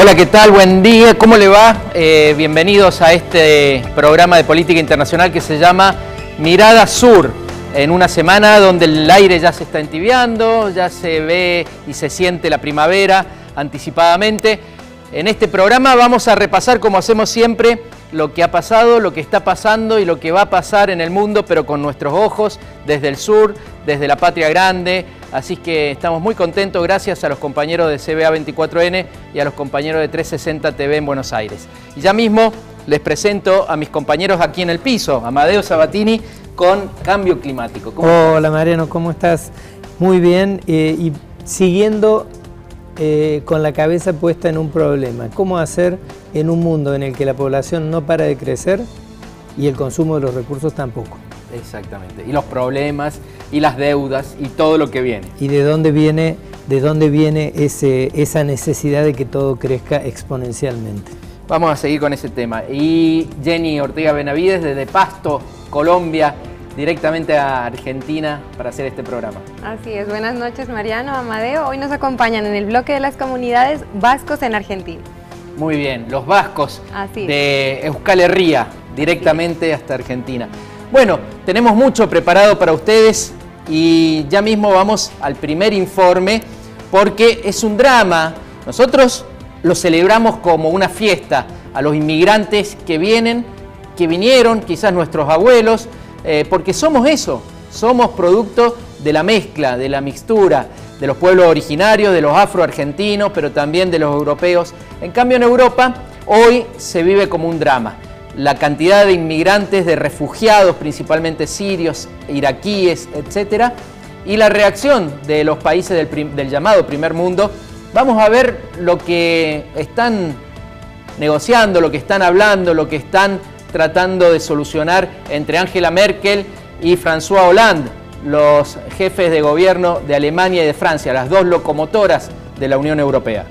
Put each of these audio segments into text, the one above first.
Hola, ¿qué tal? Buen día, ¿cómo le va? Bienvenidos a este programa de política internacional que se llama Mirada Sur, en una semana donde el aire ya se está entibiando, ya se ve y se siente la primavera anticipadamente. En este programa vamos a repasar, como hacemos siempre, lo que ha pasado, lo que está pasando y lo que va a pasar en el mundo, pero con nuestros ojos, desde el sur, desde la Patria Grande. Así que estamos muy contentos, gracias a los compañeros de CBA 24N y a los compañeros de 360 TV en Buenos Aires. Y ya mismo les presento a mis compañeros aquí en el piso, Amadeo Sabatini con Cambio Climático. Hola Mariano, ¿cómo estás? Muy bien, y siguiendo con la cabeza puesta en un problema. ¿Cómo hacer en un mundo en el que la población no para de crecer y el consumo de los recursos tampoco? Exactamente, y los problemas y las deudas y todo lo que viene. ¿Y de dónde viene esa necesidad de que todo crezca exponencialmente? Vamos a seguir con ese tema. Y Jenny Ortega Benavides desde Pasto, Colombia, directamente a Argentina para hacer este programa. Así es, buenas noches Mariano, Amadeo. Hoy nos acompañan en el bloque de las comunidades vascos en Argentina. Muy bien, los vascos de Euskal Herria, directamente hasta Argentina. Bueno, tenemos mucho preparado para ustedes y ya mismo vamos al primer informe porque es un drama. Nosotros lo celebramos como una fiesta a los inmigrantes que vinieron, quizás nuestros abuelos, porque somos eso, somos producto de la mezcla, de la mixtura, de los pueblos originarios, de los afroargentinos, pero también de los europeos. En cambio en Europa hoy se vive como un drama. La cantidad de inmigrantes, de refugiados, principalmente sirios, iraquíes, etcétera, y la reacción de los países del llamado primer mundo. Vamos a ver lo que están negociando, lo que están hablando, lo que están tratando de solucionar entre Angela Merkel y François Hollande, los jefes de gobierno de Alemania y de Francia, las dos locomotoras de la Unión Europea.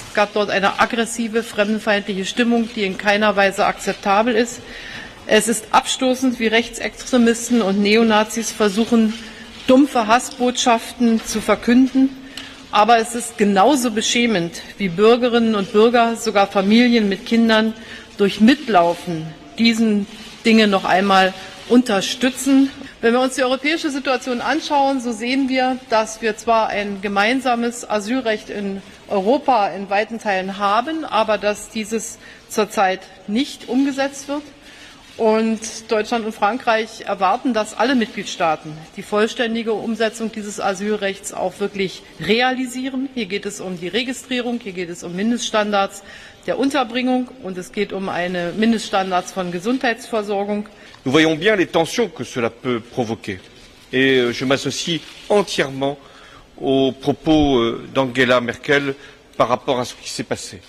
Es gab dort eine aggressive, fremdenfeindliche Stimmung, die in keiner Weise akzeptabel ist. Es ist abstoßend, wie Rechtsextremisten und Neonazis versuchen, dumpfe Hassbotschaften zu verkünden. Aber es ist genauso beschämend, wie Bürgerinnen und Bürger, sogar Familien mit Kindern, durch Mitlaufen diesen Dinge noch einmal unterstützen. Wenn wir uns die europäische Situation anschauen, so sehen wir, dass wir zwar ein gemeinsames Asylrecht in Europa in weiten Teilen haben, aber dass dieses zurzeit nicht umgesetzt wird. Und Deutschland und Frankreich erwarten, dass alle Mitgliedstaaten die vollständige Umsetzung dieses Asylrechts auch wirklich realisieren. Hier geht es um die Registrierung, hier geht es um Mindeststandards der Unterbringung und es geht um eine Mindeststandards von Gesundheitsversorgung. Nous voyons bien les tensions que cela peut provoquer. Et je m'associe entièrement aux propos d'Angela Merkel par rapport à ce qui s'est passé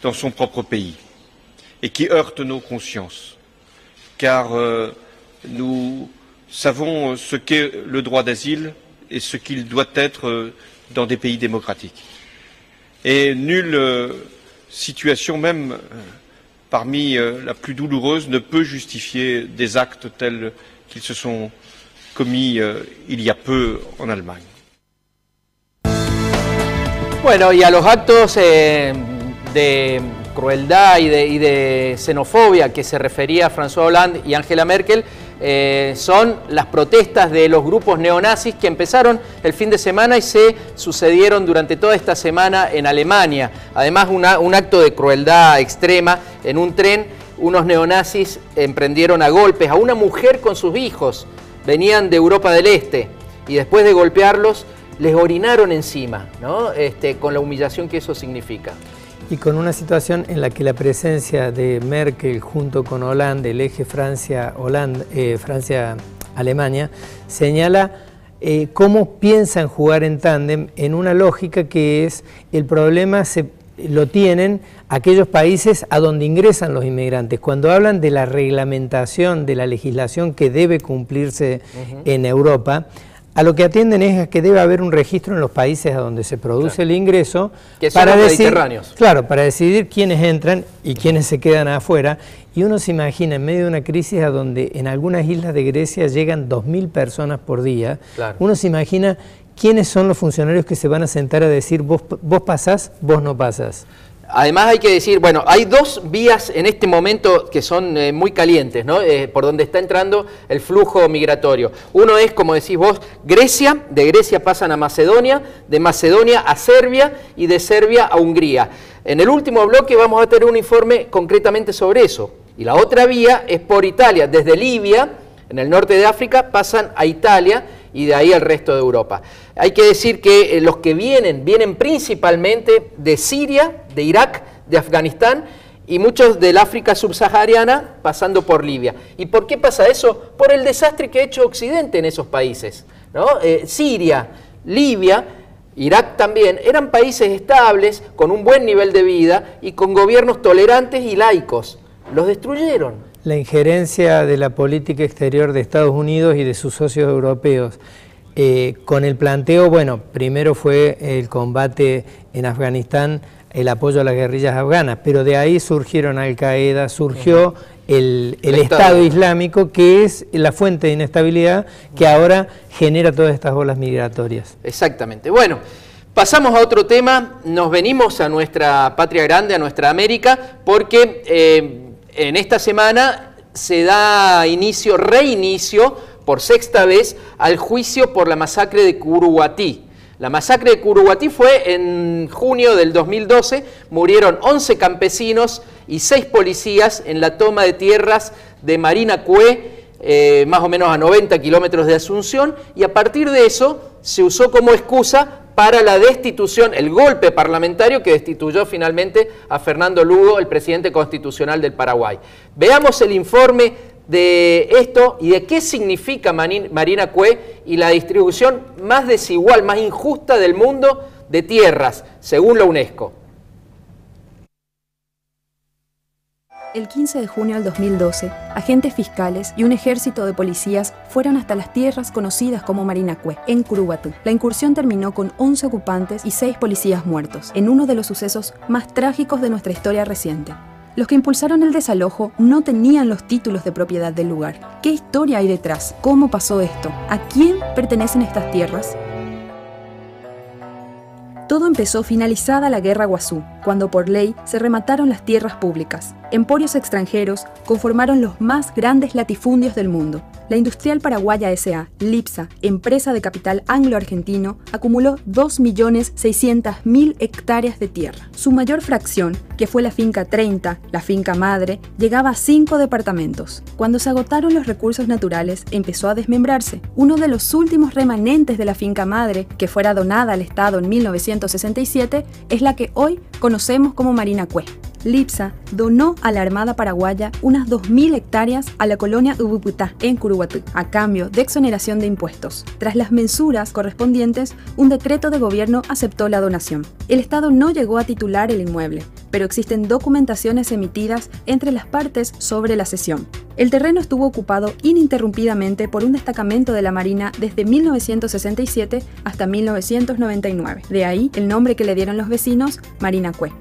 dans son propre pays et qui heurte nos consciences. Car nous savons ce qu'est le droit d'asile et ce qu'il doit être dans des pays démocratiques. Et nulle situation, même parmi la plus douloureuse, ne peut justifier des actes tels qu'ils se sont commis il y a peu en Allemagne. Bueno, y a los actos de crueldad y de xenofobia que se refería François Hollande y Angela Merkel son las protestas de los grupos neonazis que empezaron el fin de semana y se sucedieron durante toda esta semana en Alemania. Además, un acto de crueldad extrema. En un tren, unos neonazis emprendieron a golpes a una mujer con sus hijos. Venían de Europa del Este y después de golpearlos les orinaron encima, ¿no? Con la humillación que eso significa. Y con una situación en la que la presencia de Merkel junto con Hollande, el eje Francia-Alemania, señala cómo piensan jugar en tándem en una lógica que es el problema lo tienen aquellos países a donde ingresan los inmigrantes. Cuando hablan de la reglamentación, de la legislación que debe cumplirse en Europa, a lo que atienden es a que debe haber un registro en los países a donde se produce el ingreso, que son los mediterráneos. Claro, para decidir quiénes entran y quiénes se quedan afuera. Y uno se imagina en medio de una crisis a donde en algunas islas de Grecia llegan 2.000 personas por día, uno se imagina quiénes son los funcionarios que se van a sentar a decir vos pasás, vos no pasás. Además hay que decir, bueno, hay dos vías en este momento que son muy calientes, ¿no? Por donde está entrando el flujo migratorio. Uno es, como decís vos, Grecia, de Grecia pasan a Macedonia, de Macedonia a Serbia y de Serbia a Hungría. En el último bloque vamos a tener un informe concretamente sobre eso. Y la otra vía es por Italia, desde Libia, en el norte de África, pasan a Italia y de ahí al resto de Europa. Hay que decir que los que vienen principalmente de Siria, de Irak, de Afganistán y muchos del África subsahariana pasando por Libia. ¿Y por qué pasa eso? Por el desastre que ha hecho Occidente en esos países, ¿no? Siria, Libia, Irak también, eran países estables, con un buen nivel de vida y con gobiernos tolerantes y laicos. Los destruyeron. La injerencia de la política exterior de Estados Unidos y de sus socios europeos, con el planteo, bueno, primero fue el combate en Afganistán, el apoyo a las guerrillas afganas, pero de ahí surgieron Al-Qaeda, surgió el Estado Islámico, que es la fuente de inestabilidad que ahora genera todas estas olas migratorias. Exactamente. Bueno, pasamos a otro tema, nos venimos a nuestra patria grande, a nuestra América, porque en esta semana se da reinicio, por sexta vez, al juicio por la masacre de Curuguatí. La masacre de Curuguatí fue en junio del 2012, murieron 11 campesinos y 6 policías en la toma de tierras de Marinacue, más o menos a 90 kilómetros de Asunción, y a partir de eso se usó como excusa para la destitución, el golpe parlamentario que destituyó finalmente a Fernando Lugo, el presidente constitucional del Paraguay. Veamos el informe de esto y de qué significa Marinacue y la distribución más desigual, más injusta del mundo de tierras, según la UNESCO. El 15 de junio del 2012, agentes fiscales y un ejército de policías fueron hasta las tierras conocidas como Marinacue, en Curuguatí. La incursión terminó con 11 ocupantes y 6 policías muertos, en uno de los sucesos más trágicos de nuestra historia reciente. Los que impulsaron el desalojo no tenían los títulos de propiedad del lugar. ¿Qué historia hay detrás? ¿Cómo pasó esto? ¿A quién pertenecen estas tierras? Todo empezó finalizada la Guerra Guazú, cuando por ley se remataron las tierras públicas. Emporios extranjeros conformaron los más grandes latifundios del mundo. La Industrial Paraguaya S.A., Lipsa, empresa de capital anglo-argentino, acumuló 2.600.000 hectáreas de tierra. Su mayor fracción, que fue la finca 30, la finca madre, llegaba a 5 departamentos. Cuando se agotaron los recursos naturales, empezó a desmembrarse. Uno de los últimos remanentes de la finca madre, que fuera donada al Estado en 1967, es la que hoy conocemos como Marinacue. Lipsa donó a la Armada Paraguaya unas 2.000 hectáreas a la colonia Ubuputá, en Curuguatí, a cambio de exoneración de impuestos. Tras las mensuras correspondientes, un decreto de gobierno aceptó la donación. El Estado no llegó a titular el inmueble, pero existen documentaciones emitidas entre las partes sobre la cesión. El terreno estuvo ocupado ininterrumpidamente por un destacamento de la Marina desde 1967 hasta 1999. De ahí el nombre que le dieron los vecinos, Marinacue.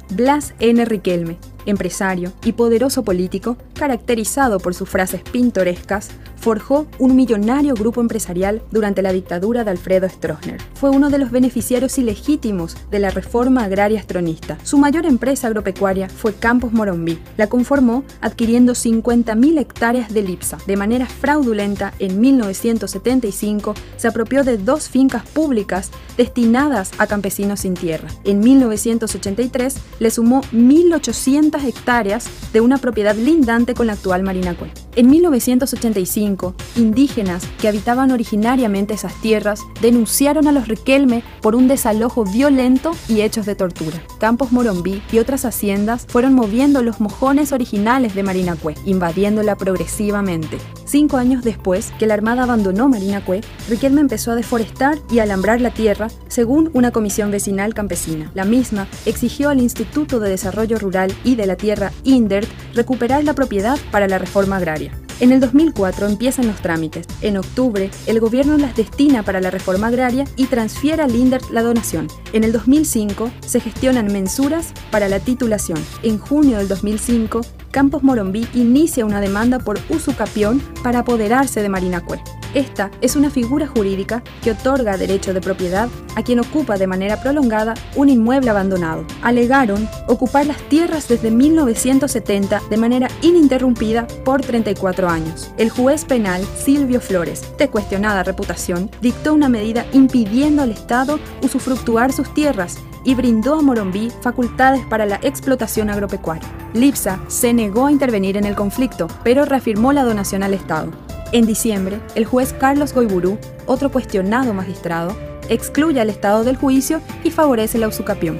Blas N. Riquelme, empresario y poderoso político, caracterizado por sus frases pintorescas, forjó un millonario grupo empresarial durante la dictadura de Alfredo Stroessner. Fue uno de los beneficiarios ilegítimos de la reforma agraria stronista. Su mayor empresa agropecuaria fue Campos Moronví. La conformó adquiriendo 50.000 hectáreas de Lipsa. De manera fraudulenta, en 1975 se apropió de 2 fincas públicas destinadas a campesinos sin tierra. En 1983 le sumó 1.800 hectáreas de una propiedad lindante con la actual Marinacue. En 1985, indígenas que habitaban originariamente esas tierras denunciaron a los Riquelme por un desalojo violento y hechos de tortura. Campos Moronví y otras haciendas fueron moviendo los mojones originales de Marinacue, invadiéndola progresivamente. 5 años después que la Armada abandonó Marinacue, Riquelme empezó a deforestar y alambrar la tierra según una comisión vecinal campesina. La misma exigió al Instituto de Desarrollo Rural y de la Tierra, INDERT, recuperar la propiedad para la reforma agraria. En el 2004 empiezan los trámites. En octubre, el gobierno las destina para la reforma agraria y transfiere al Lindert la donación. En el 2005 se gestionan mensuras para la titulación. En junio del 2005, Campos Morumbi inicia una demanda por usucapión para apoderarse de Marinacue. Esta es una figura jurídica que otorga derecho de propiedad a quien ocupa de manera prolongada un inmueble abandonado. Alegaron ocupar las tierras desde 1970 de manera ininterrumpida por 34 años. El juez penal Silvio Flores, de cuestionada reputación, dictó una medida impidiendo al Estado usufructuar sus tierras y brindó a Morumbi facultades para la explotación agropecuaria. Lipsa se negó a intervenir en el conflicto, pero reafirmó la donación al Estado. En diciembre, el juez Carlos Goiburú, otro cuestionado magistrado, excluye al Estado del juicio y favorece la usucapión.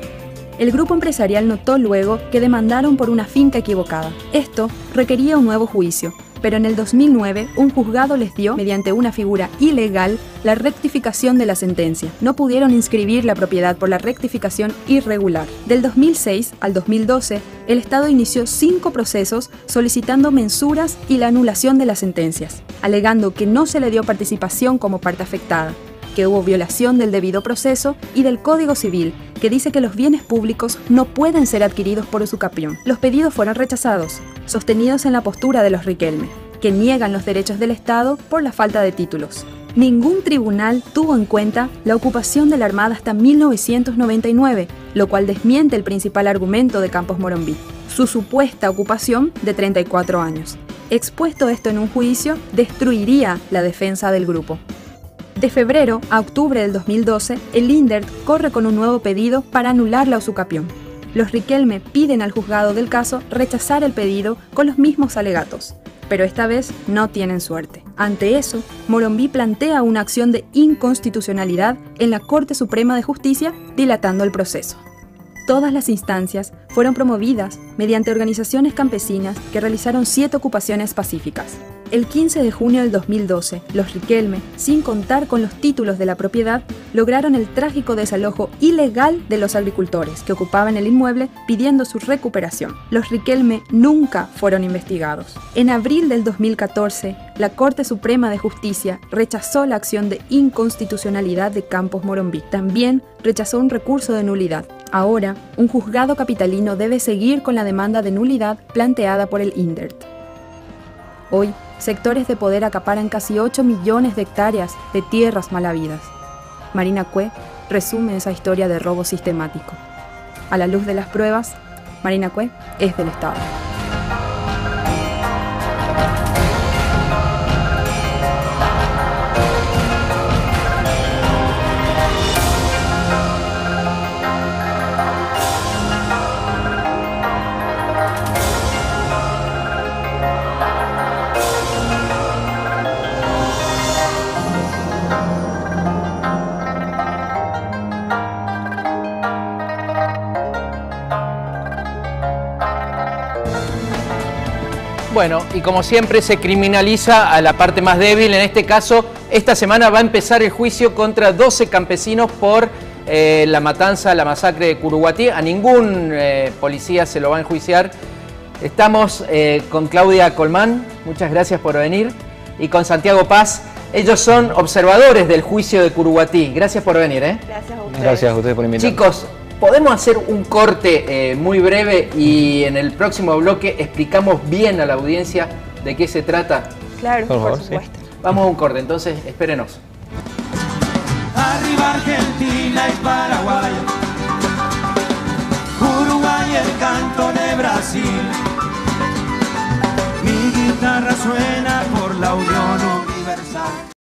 El grupo empresarial notó luego que demandaron por una finca equivocada. Esto requería un nuevo juicio, pero en el 2009 un juzgado les dio, mediante una figura ilegal, la rectificación de la sentencia. No pudieron inscribir la propiedad por la rectificación irregular. Del 2006 al 2012, el Estado inició 5 procesos solicitando mensuras y la anulación de las sentencias, alegando que no se le dio participación como parte afectada, que hubo violación del debido proceso y del Código Civil, que dice que los bienes públicos no pueden ser adquiridos por usucapión. Los pedidos fueron rechazados, sostenidos en la postura de los Riquelme, que niegan los derechos del Estado por la falta de títulos. Ningún tribunal tuvo en cuenta la ocupación de la Armada hasta 1999, lo cual desmiente el principal argumento de Campos Morumbi, su supuesta ocupación de 34 años. Expuesto esto en un juicio, destruiría la defensa del grupo. De febrero a octubre del 2012, el Lindert corre con un nuevo pedido para anular la usucapión. Los Riquelme piden al juzgado del caso rechazar el pedido con los mismos alegatos, pero esta vez no tienen suerte. Ante eso, Morumbi plantea una acción de inconstitucionalidad en la Corte Suprema de Justicia, dilatando el proceso. Todas las instancias fueron promovidas mediante organizaciones campesinas que realizaron 7 ocupaciones pacíficas. El 15 de junio del 2012, los Riquelme, sin contar con los títulos de la propiedad, lograron el trágico desalojo ilegal de los agricultores que ocupaban el inmueble pidiendo su recuperación. Los Riquelme nunca fueron investigados. En abril del 2014, la Corte Suprema de Justicia rechazó la acción de inconstitucionalidad de Campos Morumbi. También rechazó un recurso de nulidad. Ahora, un juzgado capitalino debe seguir con la demanda de nulidad planteada por el Lindert. Hoy, sectores de poder acaparan casi 8 millones de hectáreas de tierras mal habidas. Marinacue resume esa historia de robo sistemático. A la luz de las pruebas, Marinacue es del Estado. Bueno, y como siempre se criminaliza a la parte más débil. En este caso, esta semana va a empezar el juicio contra 12 campesinos por la matanza, la masacre de Curuguatí. A ningún policía se lo va a enjuiciar. Estamos con Claudia Colmán, muchas gracias por venir, y con Santiago Paz. Ellos son observadores del juicio de Curuguatí. Gracias por venir. Gracias a ustedes. Gracias a ustedes por invitarme. Chicos, ¿podemos hacer un corte muy breve y en el próximo bloque explicamos bien a la audiencia de qué se trata? Claro, por favor, supuesto. sí. Vamos a un corte, entonces espérenos. Arriba Argentina y Paraguay, Uruguay el canto de Brasil. Mi guitarra suena por la unión universal.